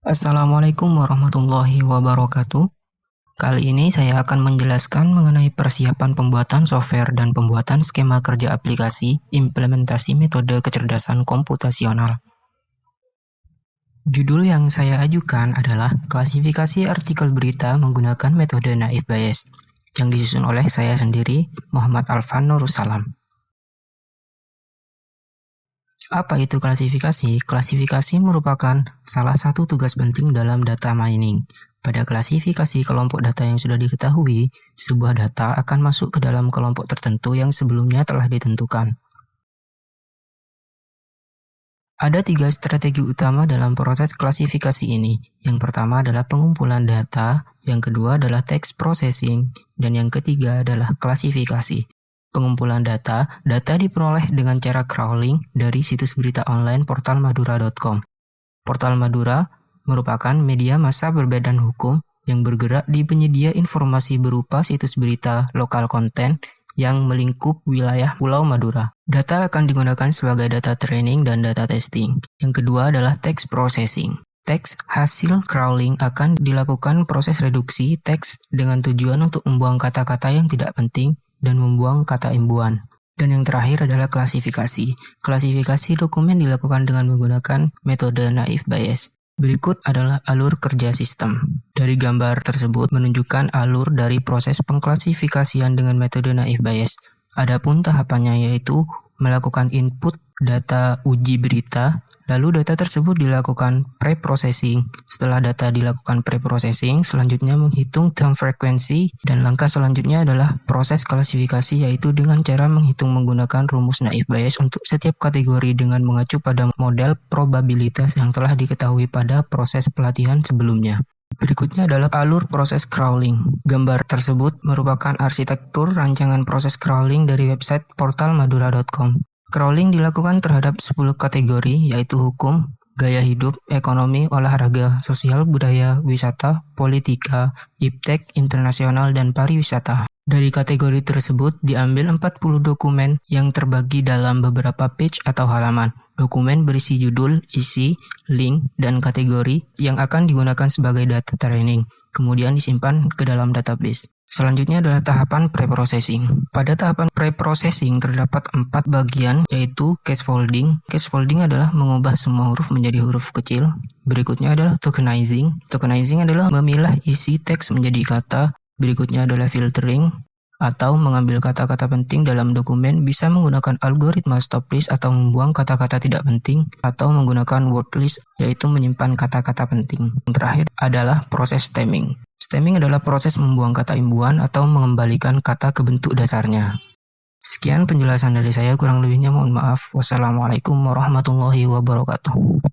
Assalamualaikum warahmatullahi wabarakatuh. Kali ini saya akan menjelaskan mengenai persiapan pembuatan software dan pembuatan skema kerja aplikasi implementasi metode kecerdasan komputasional. Judul yang saya ajukan adalah klasifikasi artikel berita menggunakan metode Naif Bayes, yang disusun oleh saya sendiri, Muhammad Alfan Nurussalam. Apa itu klasifikasi? Klasifikasi merupakan salah satu tugas penting dalam data mining. Pada klasifikasi kelompok data yang sudah diketahui, sebuah data akan masuk ke dalam kelompok tertentu yang sebelumnya telah ditentukan. Ada 3 strategi utama dalam proses klasifikasi ini. Yang pertama adalah pengumpulan data, yang kedua adalah text processing, dan yang ketiga adalah klasifikasi. Pengumpulan data diperoleh dengan cara crawling dari situs berita online portalmadura.com. Portal Madura merupakan media massa berbadan hukum yang bergerak di penyedia informasi berupa situs berita lokal konten yang melingkup wilayah Pulau Madura. Data akan digunakan sebagai data training dan data testing. Yang kedua adalah text processing. Teks hasil crawling akan dilakukan proses reduksi teks dengan tujuan untuk membuang kata-kata yang tidak penting dan membuang kata imbuhan. Dan yang terakhir adalah klasifikasi. Klasifikasi dokumen dilakukan dengan menggunakan metode Naif Bayes. Berikut adalah alur kerja sistem. Dari gambar tersebut menunjukkan alur dari proses pengklasifikasian dengan metode Naif Bayes. Adapun tahapannya yaitu melakukan input data uji berita, lalu data tersebut dilakukan pre-processing. Setelah data dilakukan pre-processing, selanjutnya menghitung time frekuensi, dan langkah selanjutnya adalah proses klasifikasi, yaitu dengan cara menghitung menggunakan rumus Naif Bayes untuk setiap kategori dengan mengacu pada model probabilitas yang telah diketahui pada proses pelatihan sebelumnya. Berikutnya adalah alur proses crawling. Gambar tersebut merupakan arsitektur rancangan proses crawling dari website portalmadura.com. Crawling dilakukan terhadap 10 kategori, yaitu hukum, gaya hidup, ekonomi, olahraga, sosial, budaya, wisata, politika, iptek, internasional, dan pariwisata. Dari kategori tersebut diambil 40 dokumen yang terbagi dalam beberapa page atau halaman. Dokumen berisi judul, isi, link, dan kategori yang akan digunakan sebagai data training, kemudian disimpan ke dalam database. Selanjutnya adalah tahapan pre-processing. Pada tahapan pre-processing terdapat 4 bagian, yaitu case folding. Case folding adalah mengubah semua huruf menjadi huruf kecil. Berikutnya adalah tokenizing. Tokenizing adalah memilah isi teks menjadi kata. Berikutnya adalah filtering, atau mengambil kata-kata penting dalam dokumen, bisa menggunakan algoritma stop list atau membuang kata-kata tidak penting, atau menggunakan word list, yaitu menyimpan kata-kata penting. Yang terakhir adalah proses stemming. Stemming adalah proses membuang kata imbuhan atau mengembalikan kata ke bentuk dasarnya. Sekian penjelasan dari saya, kurang lebihnya mohon maaf. Wassalamualaikum warahmatullahi wabarakatuh.